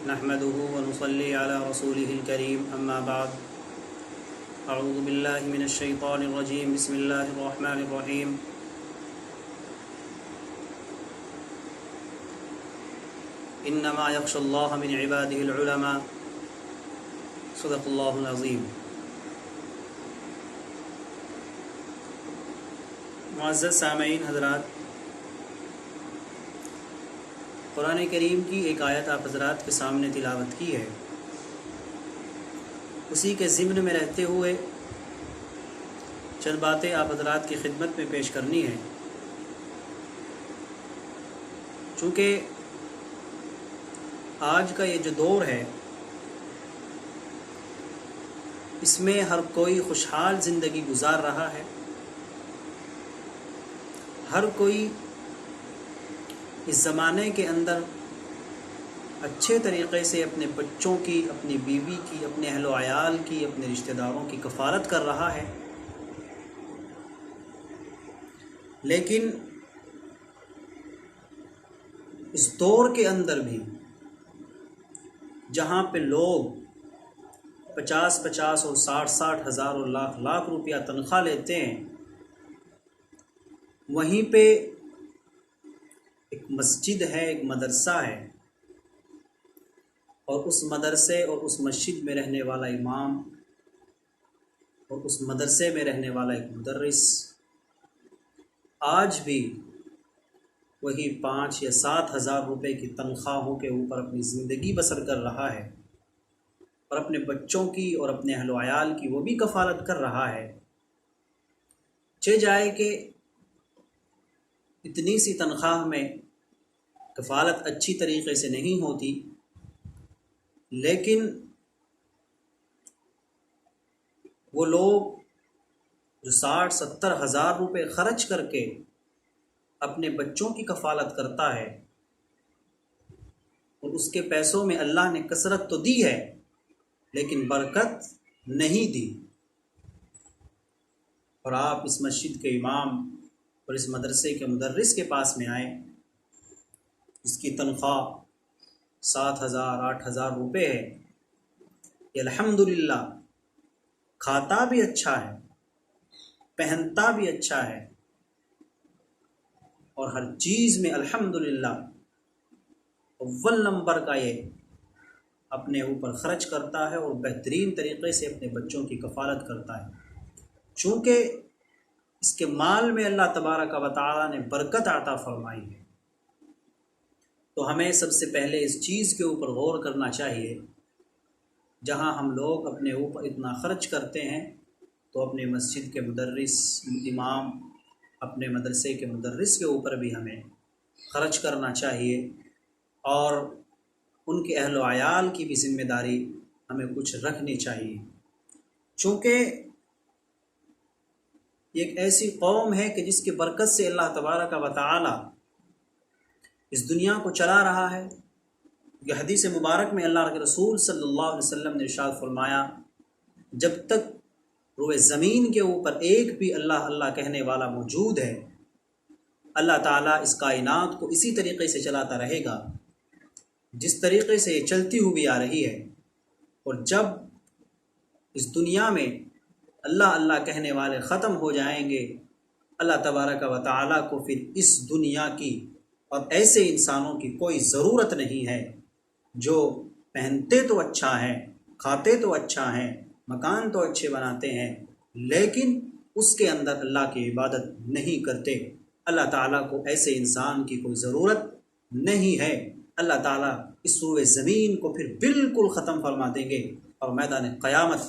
نحمده ونصلي على رسوله الكريم أما بعد أعوذ بالله من الشيطان الرجيم بسم الله الرحمن الرحيم إنما يخشى الله من عباده العلماء صدق الله العظيم۔ معزز سامعین حضرات، قرآن کریم کی ایک آیت آپ حضرات کے سامنے تلاوت کی ہے۔ اسی کے ضمن میں رہتے ہوئے چند باتیں آپ حضرات کی خدمت میں پیش کرنی ہے۔ چونکہ آج کا یہ جو دور ہے، اس میں ہر کوئی خوشحال زندگی گزار رہا ہے، ہر کوئی اس زمانے کے اندر اچھے طریقے سے اپنے بچوں کی، اپنی بیوی کی، اپنے اہل و عیال کی، اپنے رشتہ داروں کی کفالت کر رہا ہے۔ لیکن اس دور کے اندر بھی جہاں پہ لوگ 50 اور 60 ہزار اور لاکھ روپیہ تنخواہ لیتے ہیں، وہیں پہ ایک مسجد ہے، ایک مدرسہ ہے، اور اس مدرسے اور اس مسجد میں رہنے والا امام اور اس مدرسے میں رہنے والا ایک مدرس آج بھی وہی 5 یا 7 ہزار روپے کی تنخواہوں کے اوپر اپنی زندگی بسر کر رہا ہے، اور اپنے بچوں کی اور اپنے اہل و عیال کی وہ بھی کفالت کر رہا ہے۔ چہ جائے کہ اتنی سی تنخواہ میں کفالت اچھی طریقے سے نہیں ہوتی، لیکن وہ لوگ جو 60-70 ہزار روپے خرچ کر کے اپنے بچوں کی کفالت کرتا ہے، اور اس کے پیسوں میں اللہ نے کثرت تو دی ہے لیکن برکت نہیں دی، اور آپ اس مسجد کے امام اور اس مدرسے کے مدرس کے پاس میں آئیں، اس کی تنخواہ 7,000 8,000 روپے ہے، یہ الحمدللہ کھاتا بھی اچھا ہے، پہنتا بھی اچھا ہے، اور ہر چیز میں الحمدللہ اول نمبر کا یہ اپنے اوپر خرچ کرتا ہے، اور بہترین طریقے سے اپنے بچوں کی کفالت کرتا ہے۔ چونکہ اس کے مال میں اللہ تبارک و تعالی نے برکت عطا فرمائی ہے، تو ہمیں سب سے پہلے اس چیز کے اوپر غور کرنا چاہیے۔ جہاں ہم لوگ اپنے اوپر اتنا خرچ کرتے ہیں، تو اپنے مسجد کے مدرس امام، اپنے مدرسے کے مدرس کے اوپر بھی ہمیں خرچ کرنا چاہیے، اور ان کے اہل و عیال کی بھی ذمہ داری ہمیں کچھ رکھنی چاہیے۔ چونکہ یہ ایک ایسی قوم ہے کہ جس کی برکت سے اللہ تبارک و تعالی اس دنیا کو چلا رہا ہے۔ کہ حدیث مبارک میں اللہ کے رسول صلی اللہ علیہ وسلم نے ارشاد فرمایا، جب تک روئے زمین کے اوپر ایک بھی اللہ اللہ کہنے والا موجود ہے، اللہ تعالیٰ اس کائنات کو اسی طریقے سے چلاتا رہے گا جس طریقے سے یہ چلتی ہوئی آ رہی ہے۔ اور جب اس دنیا میں اللہ اللہ کہنے والے ختم ہو جائیں گے، اللہ تبارک و تعالیٰ کو پھر اس دنیا کی اور ایسے انسانوں کی کوئی ضرورت نہیں ہے جو پہنتے تو اچھا ہیں، کھاتے تو اچھا ہیں، مکان تو اچھے بناتے ہیں، لیکن اس کے اندر اللہ کی عبادت نہیں کرتے۔ اللہ تعالیٰ کو ایسے انسان کی کوئی ضرورت نہیں ہے۔ اللہ تعالیٰ اس روئے زمین کو پھر بالکل ختم فرما دیں گے، اور میدان قیامت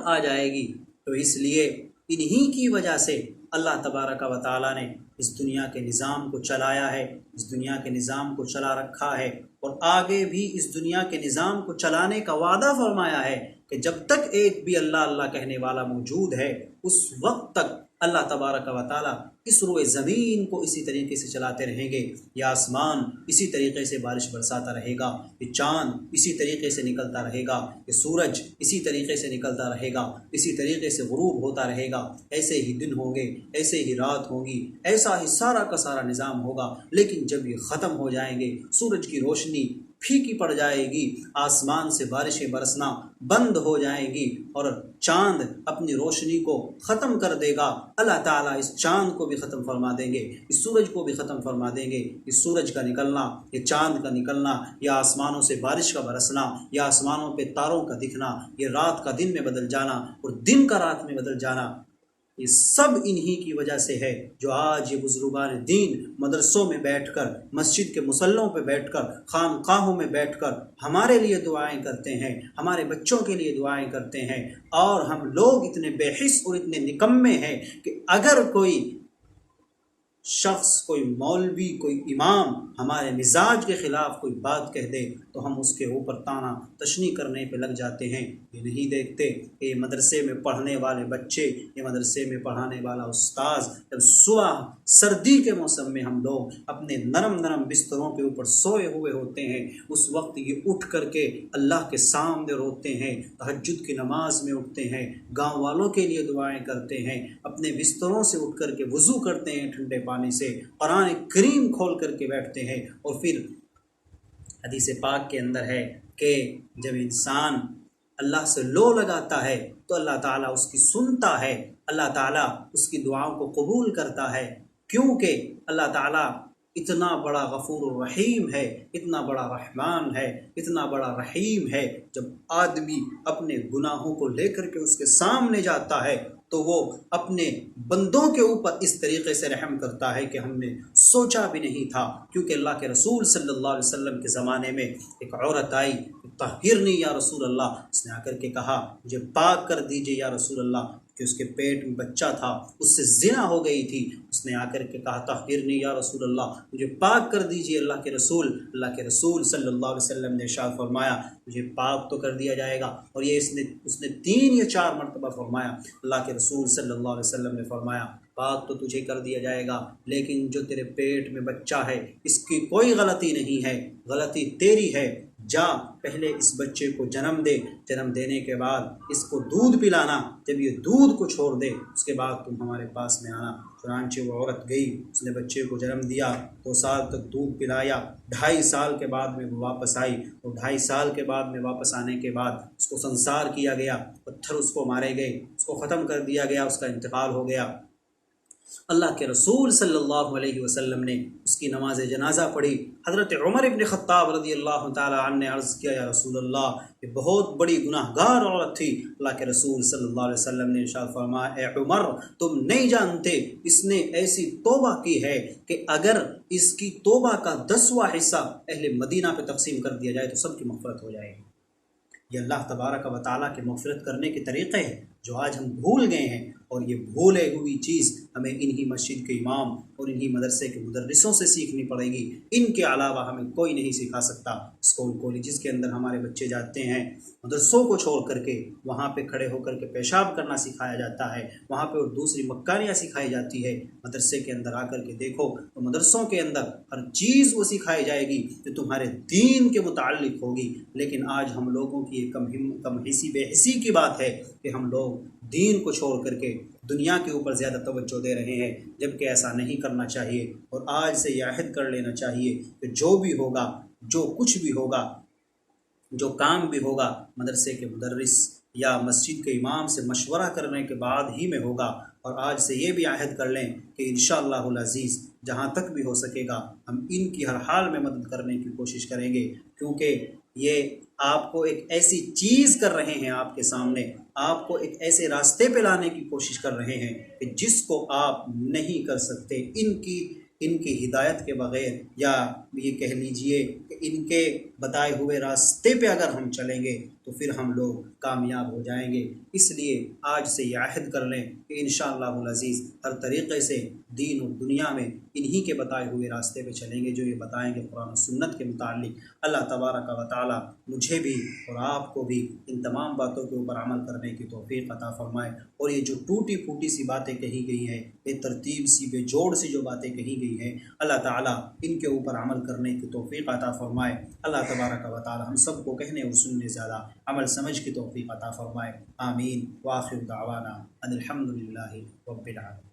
آ جائے گی۔ تو اس لیے انہی کی وجہ سے اللہ تبارک و تعالیٰ نے اس دنیا کے نظام کو چلایا ہے، اس دنیا کے نظام کو چلا رکھا ہے، اور آگے بھی اس دنیا کے نظام کو چلانے کا وعدہ فرمایا ہے کہ جب تک ایک بھی اللہ اللہ کہنے والا موجود ہے، اس وقت تک اللہ تبارک و تعالیٰ اس روئے زمین کو اسی طریقے سے چلاتے رہیں گے، یہ آسمان اسی طریقے سے بارش برساتا رہے گا، یہ چاند اسی طریقے سے نکلتا رہے گا، یہ سورج اسی طریقے سے نکلتا رہے گا، اسی طریقے سے غروب ہوتا رہے گا، ایسے ہی دن ہوں گے، ایسے ہی رات ہوگی، ایسا ہی سارا کا سارا نظام ہوگا۔ لیکن جب یہ ختم ہو جائیں گے، سورج کی روشنی پھیکی پڑ جائے گی، آسمان سے بارشیں برسنا بند ہو جائیں گی، اور چاند اپنی روشنی کو ختم کر دے گا، اللہ تعالیٰ اس چاند کو بھی ختم فرما دیں گے، اس سورج کو بھی ختم فرما دیں گے۔ اس سورج کا نکلنا، یہ چاند کا نکلنا، یا آسمانوں سے بارش کا برسنا، یا آسمانوں پہ تاروں کا دکھنا، یہ رات کا دن میں بدل جانا اور دن کا رات میں بدل جانا، یہ سب انہی کی وجہ سے ہے، جو آج یہ بزرگان دین مدرسوں میں بیٹھ کر، مسجد کے مصلوں پہ بیٹھ کر، خانقاہوں میں بیٹھ کر ہمارے لیے دعائیں کرتے ہیں، ہمارے بچوں کے لیے دعائیں کرتے ہیں۔ اور ہم لوگ اتنے بے حس اور اتنے نکمے ہیں کہ اگر کوئی شخص، کوئی مولوی، کوئی امام ہمارے مزاج کے خلاف کوئی بات کہہ دے تو ہم اس کے اوپر طعنہ تشنی کرنے پہ لگ جاتے ہیں۔ یہ نہیں دیکھتے کہ یہ مدرسے میں پڑھنے والے بچے، یہ مدرسے میں پڑھانے والا استاذ، جب صبح سردی کے موسم میں ہم لوگ اپنے نرم نرم بستروں کے اوپر سوئے ہوئے ہوتے ہیں، اس وقت یہ اٹھ کر کے اللہ کے سامنے روتے ہیں، تہجد کی نماز میں اٹھتے ہیں، گاؤں والوں کے لیے دعائیں کرتے ہیں، اپنے بستروں سے اٹھ کر کے وضو کرتے ہیں ٹھنڈے پانی سے، قرآن کریم کھول کر کے بیٹھتے ہیں۔ اور پھر حدیث پاک کے اندر ہے کہ جب انسان اللہ سے لو لگاتا ہے تو اللہ تعالیٰ اس کی سنتا ہے، اللہ تعالیٰ اس کی دعاؤں کو قبول کرتا ہے، کیونکہ اللہ تعالیٰ اتنا بڑا غفور الرحیم ہے، اتنا بڑا رحمان ہے، اتنا بڑا رحیم ہے۔ جب آدمی اپنے گناہوں کو لے کر کے اس کے سامنے جاتا ہے تو وہ اپنے بندوں کے اوپر اس طریقے سے رحم کرتا ہے کہ ہم نے سوچا بھی نہیں تھا، کیونکہ اللہ کے رسول صلی اللہ علیہ وسلم کے زمانے میں ایک عورت آئی، طہرنی یا رسول اللہ، اس نے آ کر کے کہا مجھے پاک کر دیجئے یا رسول اللہ، کہ اس کے پیٹ میں بچہ تھا، اس سے زنا ہو گئی تھی، اس نے آ کر کے کہا طہرنی یا رسول اللہ، مجھے پاک کر دیجئے اللہ کے رسول۔ اللہ کے رسول صلی اللہ علیہ وسلم نے ارشاد فرمایا مجھے پاک تو کر دیا جائے گا، اور یہ اس نے 3 یا 4 مرتبہ فرمایا۔ اللہ کے رسول صلی اللہ علیہ وسلم نے فرمایا پاک تو تجھے کر دیا جائے گا، لیکن جو تیرے پیٹ میں بچہ ہے اس کی کوئی غلطی نہیں ہے، غلطی تیری ہے، جا پہلے اس بچے کو جنم دے، جنم دینے کے بعد اس کو دودھ پلانا، جب یہ دودھ کو چھوڑ دے اس کے بعد تم ہمارے پاس میں آنا۔ چنانچہ وہ عورت گئی، اس نے بچے کو جنم دیا، 2 سال تک دودھ پلایا، 2.5 سال کے بعد میں وہ واپس آئی، اور 2.5 سال کے بعد میں واپس آنے کے بعد اس کو سنسار کیا گیا، پتھر اس کو مارے گئے، اس کو ختم کر دیا گیا، اس کا انتقال ہو گیا۔ اللہ کے رسول صلی اللہ علیہ وسلم نے اس کی نماز جنازہ پڑھی۔ حضرت عمر ابن خطاب رضی اللہ تعالی عنہ نے عرض کیا یا رسول اللہ، یہ بہت بڑی گناہ گار عورت تھی۔ اللہ کے رسول صلی اللہ علیہ وسلم نے ارشاد فرمایا اے عمر تم نہیں جانتے اس نے ایسی توبہ کی ہے کہ اگر اس کی توبہ کا 10واں حصہ اہل مدینہ پہ تقسیم کر دیا جائے تو سب کی مغفرت ہو جائے گی۔ یہ اللہ تبارک و تعالیٰ کے مغفرت کرنے کے طریقے ہیں جو آج ہم بھول گئے ہیں، اور یہ بھولے ہوئی چیز ہمیں انہی مسجد کے امام اور انہی مدرسے کے مدرسوں سے سیکھنی پڑے گی۔ ان کے علاوہ ہمیں کوئی نہیں سکھا سکتا۔ اسکول کالجز کے اندر ہمارے بچے جاتے ہیں، مدرسوں کو چھوڑ کر کے وہاں پہ کھڑے ہو کر کے پیشاب کرنا سکھایا جاتا ہے، وہاں پہ اور دوسری مکاریاں سکھائی جاتی ہے۔ مدرسے کے اندر آ کر کے دیکھو تو مدرسوں کے اندر ہر چیز وہ سکھائی جائے گی جو تمہارے دین کے متعلق ہوگی، لیکن آج ہم لوگوں کی یہ کم حسی بے حسی کی بات ہے کہ ہم لوگ دین کو چھوڑ کر کے دنیا کے اوپر زیادہ توجہ دے رہے ہیں، جبکہ ایسا نہیں کرنا چاہیے۔ اور آج سے یہ عہد کر لینا چاہیے کہ جو بھی ہوگا، جو کچھ بھی ہوگا، جو کام بھی ہوگا، مدرسے کے مدرس یا مسجد کے امام سے مشورہ کرنے کے بعد ہی میں ہوگا۔ اور آج سے یہ بھی عہد کر لیں کہ انشاءاللہ العزیز جہاں تک بھی ہو سکے گا ہم ان کی ہر حال میں مدد کرنے کی کوشش کریں گے، کیونکہ یہ آپ کو ایک ایسی چیز کر رہے ہیں، آپ کے سامنے آپ کو ایک ایسے راستے پہ لانے کی کوشش کر رہے ہیں کہ جس کو آپ نہیں کر سکتے۔ ان کی ہدایت کے بغیر، یا یہ کہہ لیجئے کہ ان کے بتائے ہوئے راستے پہ اگر ہم چلیں گے تو پھر ہم لوگ کامیاب ہو جائیں گے۔ اس لیے آج سے یہ عہد کر لیں کہ انشاءاللہ العزیز ہر طریقے سے دین و دنیا میں انہی کے بتائے ہوئے راستے پہ چلیں گے جو یہ بتائیں گے قرآن و سنت کے متعلق۔ اللہ تبارک و تعالی مجھے بھی اور آپ کو بھی ان تمام باتوں کے اوپر عمل کرنے کی توفیق عطا فرمائے، اور یہ جو ٹوٹی پھوٹی سی باتیں کہی گئی ہیں، یہ ترتیب سی بے جوڑ سی جو باتیں کہی گئی ہیں، اللہ تعالیٰ ان کے اوپر عمل کرنے کی توفیق عطا فرمائے۔ اللہ تبارک و تعالی ہم سب کو کہنے اور سننے زیادہ عمل سمجھ کی توفیق عطا فرمائے۔ آمین۔ وآخر دعوانا ان الحمد للہ رب العالمین۔